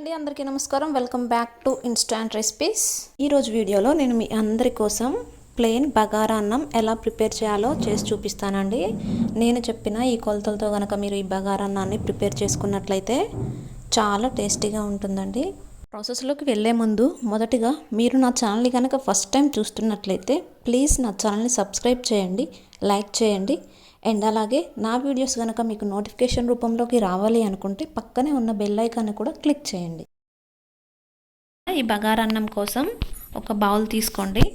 అండి అందరికీ నమస్కారం. Welcome back to instant recipes. ఈరోజు వీడియోలో నేను మీ అందరి కోసం ప్లెయిన్ బగారా అన్నం ఎలా ప్రిపేర్ చేయాలో చేసి చూపిస్తానండి. నేను చెప్పిన ఈ కొలతలతో కనుక మీరు ఈ బగారా అన్నాన్ని ప్రిపేర్ చేసుకున్నట్లయితే చాలా టేస్టీగా ఉంటుందండి. ప్రాసెస్లోకి వెళ్ళే ముందు మొదటిగా మీరు నా ఛానల్ని కనుక ఫస్ట్ టైం చూస్తున్నట్లయితే ప్లీజ్ నా ఛానల్ని సబ్స్క్రైబ్ చేయండి, లైక్ చేయండి. అండ్ అలాగే నా వీడియోస్ కనుక మీకు నోటిఫికేషన్ రూపంలోకి రావాలి అనుకుంటే పక్కనే ఉన్న బెల్ ఐకాన్ని కూడా క్లిక్ చేయండి. ఈ బగారా అన్నం కోసం ఒక బౌల్ తీసుకోండి.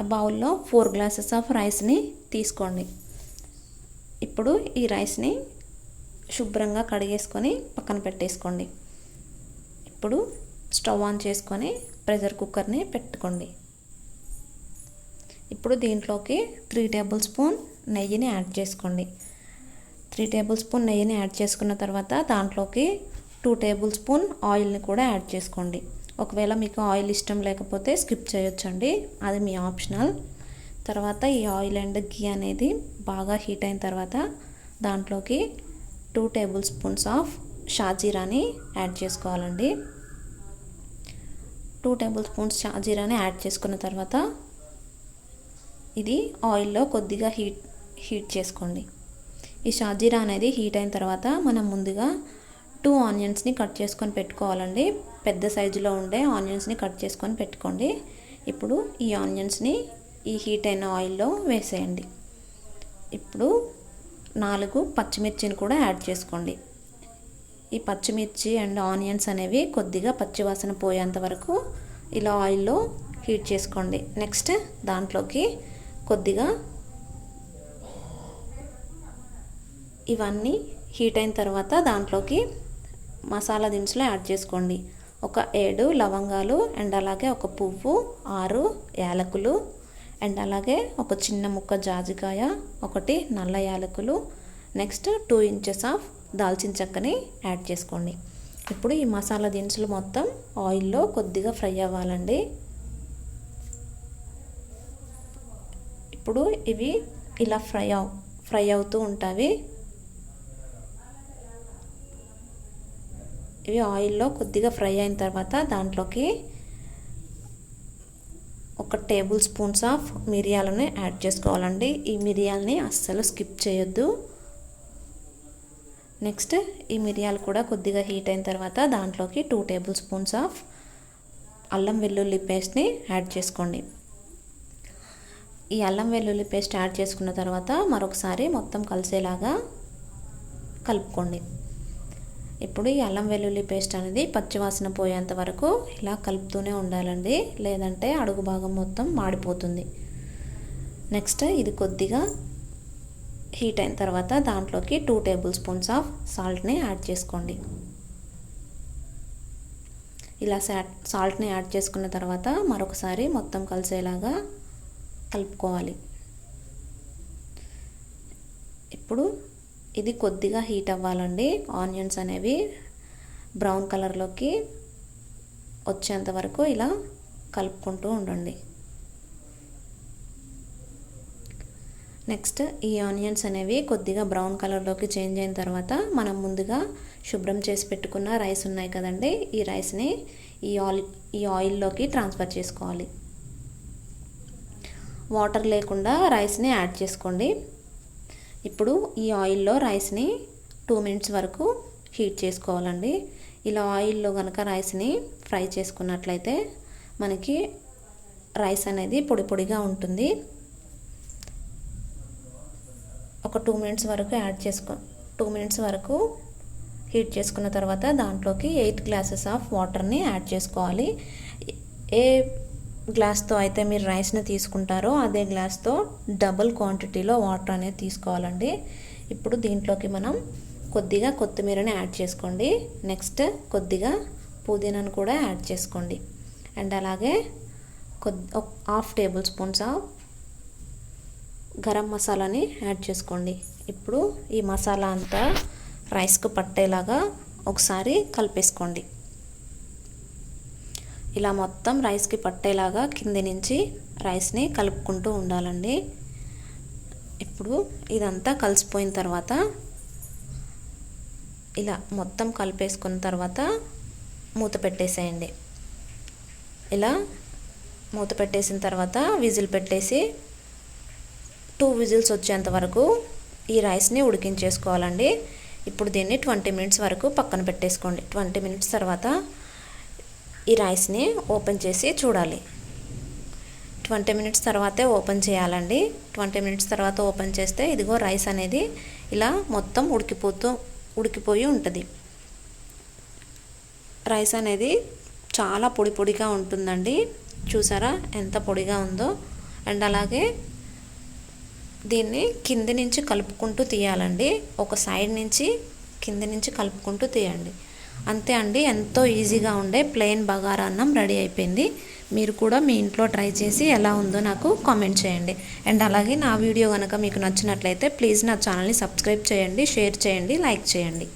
ఆ బౌల్లో 4 గ్లాసెస్ ఆఫ్ రైస్ని తీసుకోండి. ఇప్పుడు ఈ రైస్ని శుభ్రంగా కడిగేసుకొని పక్కన పెట్టేసుకోండి. ఇప్పుడు స్టవ్ ఆన్ చేసుకొని ప్రెషర్ కుక్కర్ని పెట్టుకోండి. ఇప్పుడు దీంట్లోకి 3 టేబుల్ స్పూన్ నెయ్యిని యాడ్ చేసుకోండి. 3 టేబుల్ స్పూన్ నెయ్యిని యాడ్ చేసుకున్న తర్వాత దాంట్లోకి 2 టేబుల్ స్పూన్ ఆయిల్ని కూడా యాడ్ చేసుకోండి. ఒకవేళ మీకు ఆయిల్ ఇష్టం లేకపోతే స్కిప్ చేయొచ్చండి, అది మీ ఆప్షనల్. తర్వాత ఈ ఆయిల్ అండ్ గీ అనేది బాగా హీట్ అయిన తర్వాత దాంట్లోకి 2 టేబుల్ స్పూన్స్ ఆఫ్ షాజీరాని యాడ్ చేసుకోవాలండి. 2 టేబుల్ స్పూన్స్ షాజీరాని యాడ్ చేసుకున్న తర్వాత ఇది ఆయిల్లో కొద్దిగా హీట్ చేసుకోండి. ఈ షాజీరా అనేది హీట్ అయిన తర్వాత మనం ముందుగా 2 ఆనియన్స్ని కట్ చేసుకొని పెట్టుకోవాలండి. పెద్ద సైజులో ఉండే ఆనియన్స్ని కట్ చేసుకొని పెట్టుకోండి. ఇప్పుడు ఈ ఆనియన్స్ని ఈ హీట్ అయిన ఆయిల్లో వేసేయండి. ఇప్పుడు 4 పచ్చిమిర్చిని కూడా యాడ్ చేసుకోండి. ఈ పచ్చిమిర్చి అండ్ ఆనియన్స్ అనేవి కొద్దిగా పచ్చివాసన పోయేంత వరకు ఇలా ఆయిల్లో హీట్ చేసుకోండి. నెక్స్ట్ దాంట్లోకి కొద్దిగా ఇవన్నీ హీట్ అయిన తర్వాత దాంట్లోకి మసాలా దినుసులు యాడ్ చేసుకోండి. ఒక 7 లవంగాలు అండ్ అలాగే ఒక పువ్వు, 6 యాలకులు అండ్ అలాగే ఒక చిన్న ముక్క జాజికాయ, 1 నల్ల యాలకులు, నెక్స్ట్ 2 ఇంచెస్ ఆఫ్ దాల్చిన చెక్కని యాడ్ చేసుకోండి. ఇప్పుడు ఈ మసాలా దినుసులు మొత్తం ఆయిల్లో కొద్దిగా ఫ్రై అవ్వాలండి. ఇప్పుడు ఇవి ఇలా ఫ్రై అవుతూ ఉంటాయి. ఇవి ఆయిల్లో కొద్దిగా ఫ్రై అయిన తర్వాత దాంట్లోకి 1 టేబుల్ స్పూన్స్ ఆఫ్ మిరియాలను యాడ్ చేసుకోవాలండి. ఈ మిరియాలని అస్సలు స్కిప్ చేయొద్దు. నెక్స్ట్ ఈ మిరియాలు కూడా కొద్దిగా హీట్ అయిన తర్వాత దాంట్లోకి 2 టేబుల్ స్పూన్స్ ఆఫ్ అల్లం వెల్లుల్లి పేస్ట్ని యాడ్ చేసుకోండి. ఈ అల్లం వెల్లుల్లి పేస్ట్ యాడ్ చేసుకున్న తర్వాత మరొకసారి మొత్తం కలిసేలాగా కలుపుకోండి. ఇప్పుడు ఈ అల్లం వెల్లుల్లి పేస్ట్ అనేది పచ్చివాసన పోయేంత వరకు ఇలా కలుపుతూనే ఉండాలండి, లేదంటే అడుగు భాగం మొత్తం మాడిపోతుంది. నెక్స్ట్ ఇది కొద్దిగా హీట్ అయిన తర్వాత దాంట్లోకి 2 టేబుల్ స్పూన్స్ ఆఫ్ సాల్ట్ని యాడ్ చేసుకోండి. ఇలా సాల్ట్ని యాడ్ చేసుకున్న తర్వాత మరొకసారి మొత్తం కలిసేలాగా కలుపుకోవాలి. ఇప్పుడు ఇది కొద్దిగా హీట్ అవ్వాలండి. ఆనియన్స్ అనేవి బ్రౌన్ కలర్లోకి వచ్చేంత వరకు ఇలా కలుపుకుంటూ ఉండండి. నెక్స్ట్ ఈ ఆనియన్స్ అనేవి కొద్దిగా బ్రౌన్ కలర్లోకి చేంజ్ అయిన తర్వాత మనం ముందుగా శుభ్రం చేసి పెట్టుకున్న రైస్ ఉన్నాయి కదండి, ఈ రైస్ని ఈ ఆయిల్లోకి ట్రాన్స్ఫర్ చేసుకోవాలి. వాటర్ లేకుండా రైస్ని యాడ్ చేసుకోండి. ఇప్పుడు ఈ ఆయిల్లో రైస్ని 2 మినిట్స్ వరకు హీట్ చేసుకోవాలండి. ఇలా ఆయిల్లో కనుక రైస్ని ఫ్రై చేసుకున్నట్లయితే మనకి రైస్ అనేది పొడి పొడిగా ఉంటుంది. ఒక 2 మినిట్స్ వరకు 2 మినిట్స్ వరకు హీట్ చేసుకున్న తర్వాత దాంట్లోకి 8 గ్లాసెస్ ఆఫ్ వాటర్ని యాడ్ చేసుకోవాలి. ఏ గ్లాస్తో అయితే మీరు రైస్ని తీసుకుంటారో అదే గ్లాస్తో డబుల్ క్వాంటిటీలో వాటర్ అనేది తీసుకోవాలండి. ఇప్పుడు దీంట్లోకి మనం కొద్దిగా కొత్తిమీరని యాడ్ చేసుకోండి. నెక్స్ట్ కొద్దిగా పుదీనాను కూడా యాడ్ చేసుకోండి. అండ్ అలాగే 1/2 టేబుల్ స్పూన్స్ ఆఫ్ గరం మసాలాని యాడ్ చేసుకోండి. ఇప్పుడు ఈ మసాలా అంతా రైస్కు పట్టేలాగా ఒకసారి కలిపేసుకోండి. ఇలా మొత్తం రైస్కి పట్టేలాగా కింది నుంచి రైస్ని కలుపుకుంటూ ఉండాలండి. ఇప్పుడు ఇదంతా కలిసిపోయిన తర్వాత ఇలా మొత్తం కలిపేసుకున్న తర్వాత మూత పెట్టేసేయండి. ఇలా మూత పెట్టేసిన తర్వాత విజిల్ పెట్టేసి 2 విజిల్స్ వచ్చేంత వరకు ఈ రైస్ని ఉడికించేసుకోవాలండి. ఇప్పుడు దీన్ని 20 మినిట్స్ వరకు పక్కన పెట్టేసుకోండి. 20 మినిట్స్ తర్వాత ఈ రైస్ని ఓపెన్ చేసి చూడాలి. 20 మినిట్స్ తర్వాతే ఓపెన్ చేయాలండి. 20 మినిట్స్ తర్వాత ఓపెన్ చేస్తే ఇదిగో రైస్ అనేది ఇలా మొత్తం ఉడికిపోయి ఉంటుంది. రైస్ అనేది చాలా పొడి పొడిగా ఉంటుందండి. చూసారా ఎంత పొడిగా ఉందో. అండ్ అలాగే దీన్ని కింది నుంచి కలుపుకుంటూ తీయాలండి. ఒక సైడ్ నుంచి కింది నుంచి కలుపుకుంటూ తీయండి. అంతే అండి, ఎంతో ఈజీగా ఉండే ప్లెయిన్ బగారా అన్నం రెడీ అయిపోయింది. మీరు కూడా మీ ఇంట్లో ట్రై చేసి ఎలా ఉందో నాకు కామెంట్ చేయండి. అండ్ అలాగే నా వీడియో కనుక మీకు నచ్చినట్లయితే ప్లీజ్ నా ఛానల్ని సబ్స్క్రైబ్ చేయండి, షేర్ చేయండి, లైక్ చేయండి.